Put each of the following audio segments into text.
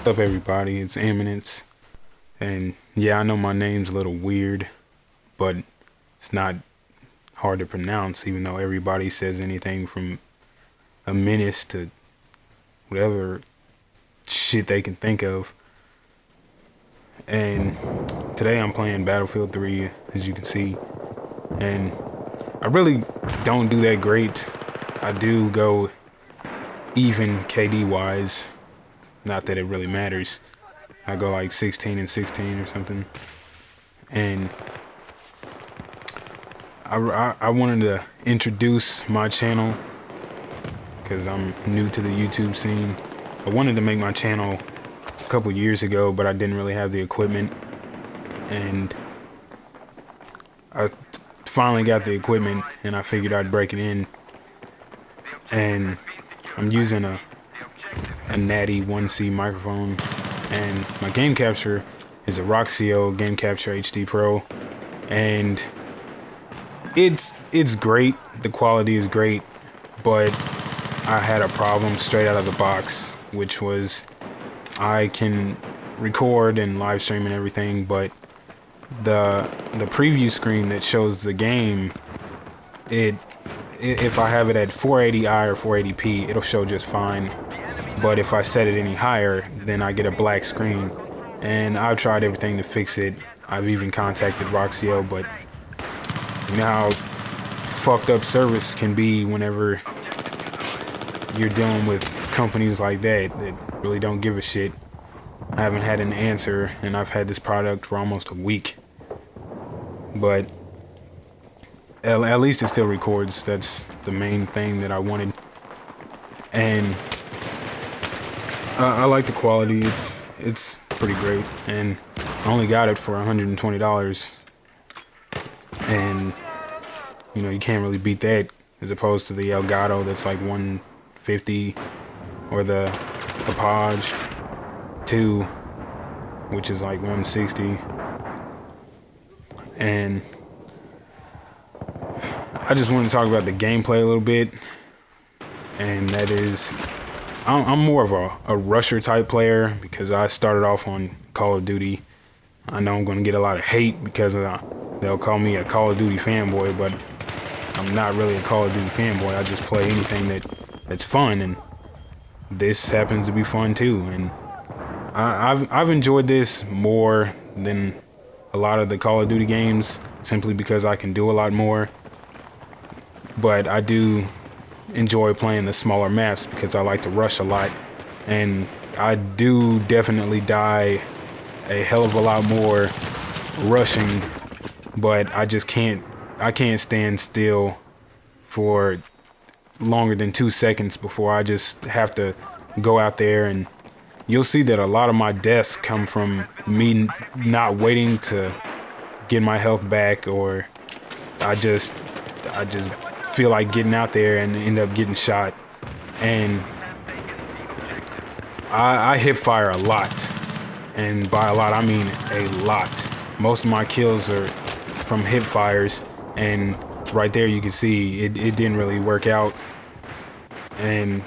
What's up, everybody? It's Eminence, and yeah, I know my name's a little weird, but it's not hard to pronounce, even though everybody says anything from a menace to whatever shit they can think of. And today I'm playing Battlefield 3, as you can see, and I really don't do that great. I do go even KD wise. Not that it really matters. I go like 16 and 16 or something. And I wanted to introduce my channel because I'm new to the YouTube scene. I wanted to make my channel a couple years ago, but I didn't really have the equipment. And I finally got the equipment, and I figured I'd break it in. And I'm using a Natty 1C microphone, and my game capture is a Roxio Game Capture HD Pro, and it's great. The quality is great, but I had a problem straight out of the box, which was I can record and live stream and everything, but the preview screen that shows the game, if I have it at 480i or 480p, it'll show just fine. But if I set it any higher, then I get a black screen. And I've tried everything to fix it. I've even contacted Roxio, but you know how fucked up service can be whenever you're dealing with companies like that really don't give a shit. I haven't had an answer, and I've had this product for almost a week. But at least it still records. That's the main thing that I wanted. And I like the quality. It's pretty great, and I only got it for $120. And you know, you can't really beat that, as opposed to the Elgato that's like $150, or the Apogee 2, which is like $160. And I just want to talk about the gameplay a little bit, and that is, I'm more of a rusher type player because I started off on Call of Duty. I know I'm going to get a lot of hate because they'll call me a Call of Duty fanboy, but I'm not really a Call of Duty fanboy. I just play anything that's fun, and this happens to be fun too. And I've enjoyed this more than a lot of the Call of Duty games, simply because I can do a lot more. But I do enjoy playing the smaller maps because I like to rush a lot, and I do definitely die a hell of a lot more rushing, but I can't stand still for longer than 2 seconds before I just have to go out there. And you'll see that a lot of my deaths come from me not waiting to get my health back, or I just feel like getting out there and end up getting shot. And I hip fire a lot, and by a lot I mean a lot. Most of my kills are from hip fires, and right there you can see it didn't really work out. And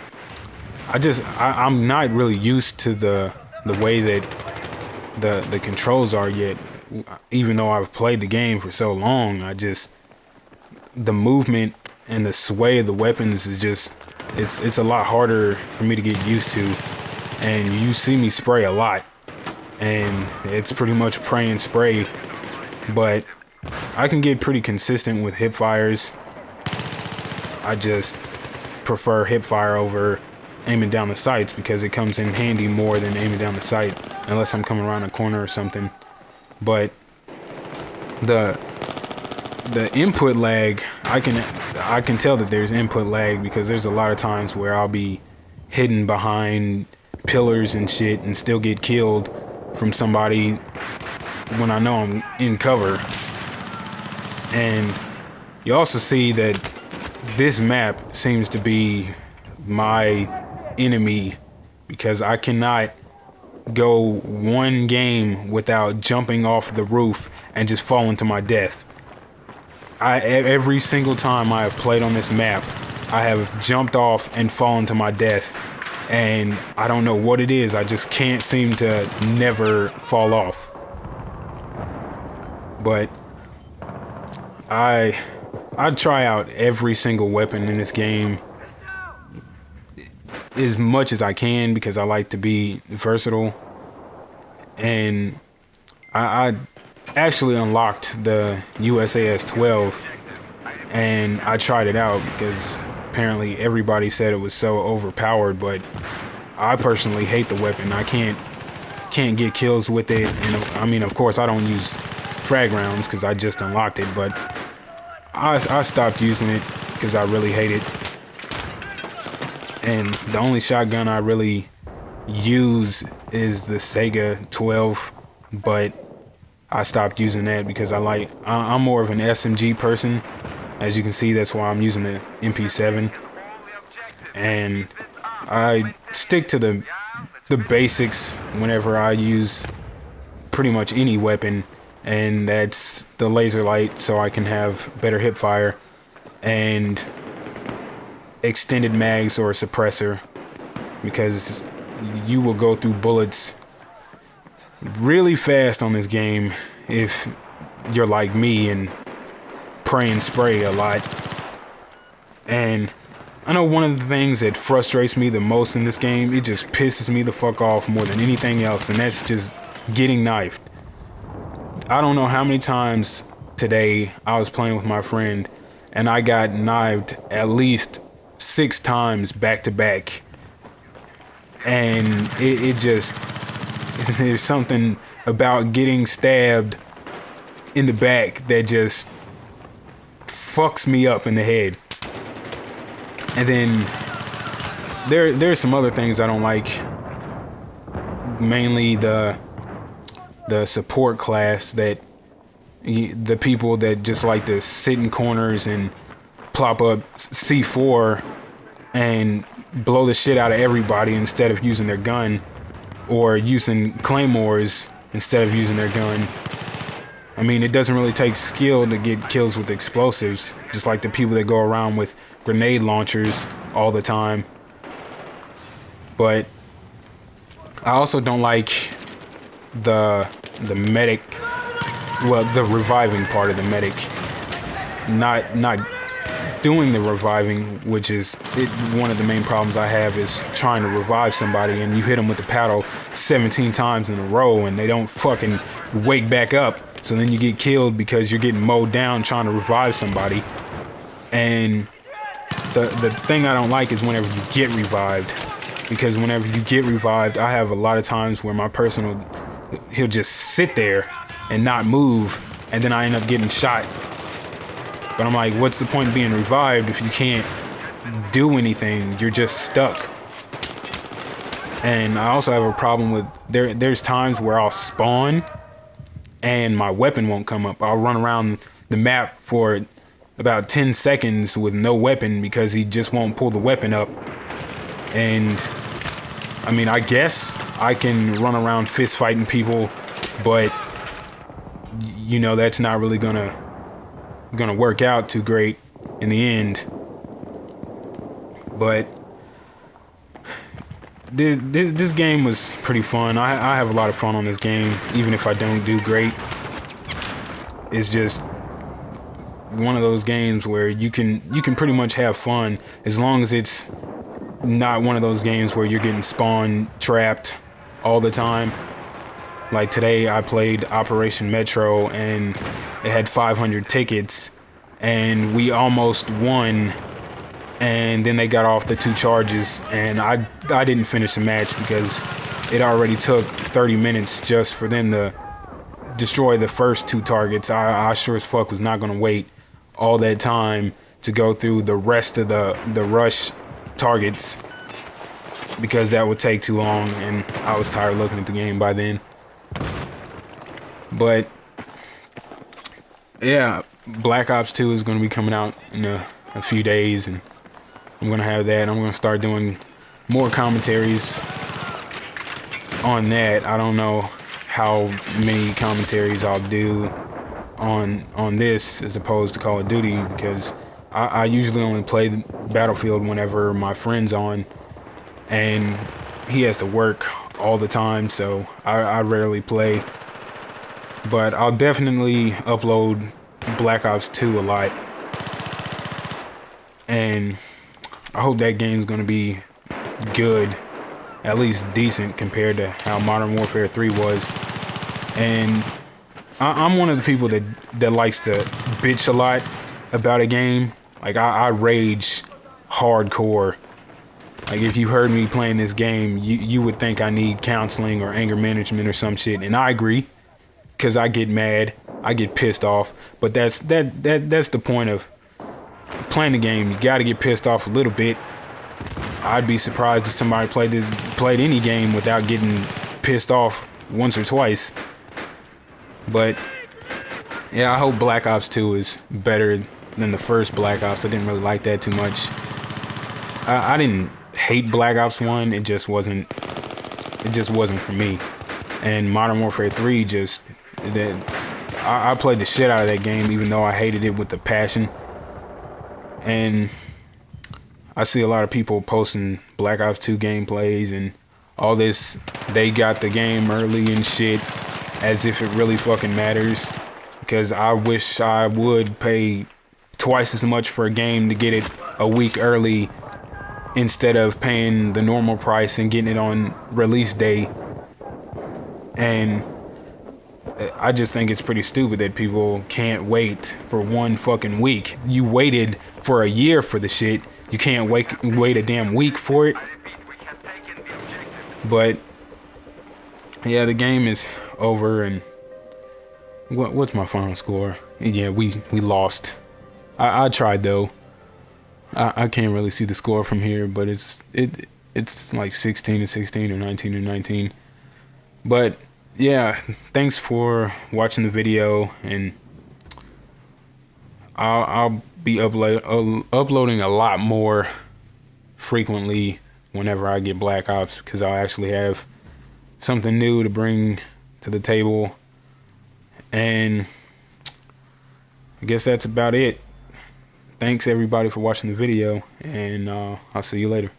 I'm not really used to the way that the controls are yet, even though I've played the game for so long. The movement and the sway of the weapons is just, it's a lot harder for me to get used to. And you see me spray a lot, and it's pretty much pray and spray, but I can get pretty consistent with hip fires. I just prefer hip fire over aiming down the sights because it comes in handy more than aiming down the sight, unless I'm coming around a corner or something. But the input lag, I can tell that there's input lag because there's a lot of times where I'll be hidden behind pillars and shit and still get killed from somebody when I know I'm in cover. And you also see that this map seems to be my enemy because I cannot go one game without jumping off the roof and just falling to my death. Every single time I have played on this map, I have jumped off and fallen to my death. and I don't know what it is. I just can't seem to never fall off. But I'd try out every single weapon in this game as much as I can because I like to be versatile. And I actually unlocked the USAS 12 and I tried it out because apparently everybody said it was so overpowered, but I personally hate the weapon. I can't get kills with it, and I mean, of course, I don't use frag rounds because I just unlocked it, but I stopped using it because I really hate it. And the only shotgun I really use is the Sega 12, but I stopped using that because I'm more of an SMG person. As you can see, that's why I'm using the MP7. And I stick to the basics whenever I use pretty much any weapon, and that's the laser light so I can have better hip fire, and extended mags or a suppressor, because you will go through bullets really fast on this game if you're like me and pray and spray a lot. And I know one of the things that frustrates me the most in this game, it just pisses me the fuck off more than anything else, and that's just getting knifed. I don't know how many times today I was playing with my friend and I got knifed at least 6 times back to back. And it just, there's something about getting stabbed in the back that just fucks me up in the head. And then there's some other things I don't like. Mainly the support class, that the people that just like to sit in corners and plop up C4 and blow the shit out of everybody instead of using their gun, or using claymores instead of using their gun. I mean, it doesn't really take skill to get kills with explosives, just like the people that go around with grenade launchers all the time. But I also don't like the medic, well, the reviving part of the medic. Not doing the reviving, which is one of the main problems I have, is trying to revive somebody and you hit them with the paddle 17 times in a row and they don't fucking wake back up. So then you get killed because you're getting mowed down trying to revive somebody. And the thing I don't like is whenever you get revived. Because whenever you get revived, I have a lot of times where my person he'll just sit there and not move, and then I end up getting shot. But I'm like, what's the point of being revived if you can't do anything? You're just stuck. And I also have a problem with, there's times where I'll spawn and my weapon won't come up. I'll run around the map for about 10 seconds with no weapon because he just won't pull the weapon up. And I mean, I guess I can run around fist fighting people, but you know, that's not really gonna work out too great in the end. But this game was pretty fun. I have a lot of fun on this game, even if I don't do great. It's just one of those games where you can pretty much have fun as long as it's not one of those games where you're getting spawn trapped all the time. Like today I played Operation Metro and it had 500 tickets and we almost won, and then they got off the 2 charges and I didn't finish the match because it already took 30 minutes just for them to destroy the first 2 targets. I sure as fuck was not gonna wait all that time to go through the rest of the rush targets, because that would take too long and I was tired looking at the game by then. But yeah, Black Ops 2 is going to be coming out in a few days, and I'm going to have that. I'm going to start doing more commentaries on that. I don't know how many commentaries I'll do on this as opposed to Call of Duty, because I usually only play Battlefield whenever my friend's on, and he has to work all the time, so I rarely play. But I'll definitely upload Black Ops 2 a lot, and I hope that game's gonna be good, at least decent compared to how Modern Warfare 3 was. And I'm one of the people that likes to bitch a lot about a game. Like I rage hardcore. Like if you heard me playing this game, you would think I need counseling or anger management or some shit, and I agree, because I get mad, I get pissed off. But that's the point of playing the game. You got to get pissed off a little bit. I'd be surprised if somebody played any game without getting pissed off once or twice. But yeah, I hope Black Ops 2 is better than the first Black Ops. I didn't really like that too much. I didn't hate Black Ops 1. It just wasn't for me. And Modern Warfare 3 I played the shit out of that game, even though I hated it with a passion. And I see a lot of people posting Black Ops 2 gameplays and all this. They got the game early and shit, as if it really fucking matters. Because I wish I would pay twice as much for a game to get it a week early, instead of paying the normal price and getting it on release day. And I just think it's pretty stupid that people can't wait for one fucking week. You waited for a year for the shit. You can't wait a damn week for it. But yeah, the game is over. And what's my final score? Yeah, we lost. I tried though. I can't really see the score from here, but it's like 16-16 or 19-19. But yeah, thanks for watching the video, and I'll be uploading a lot more frequently whenever I get Black Ops, because I'll actually have something new to bring to the table. And I guess that's about it. Thanks everybody for watching the video, and I'll see you later.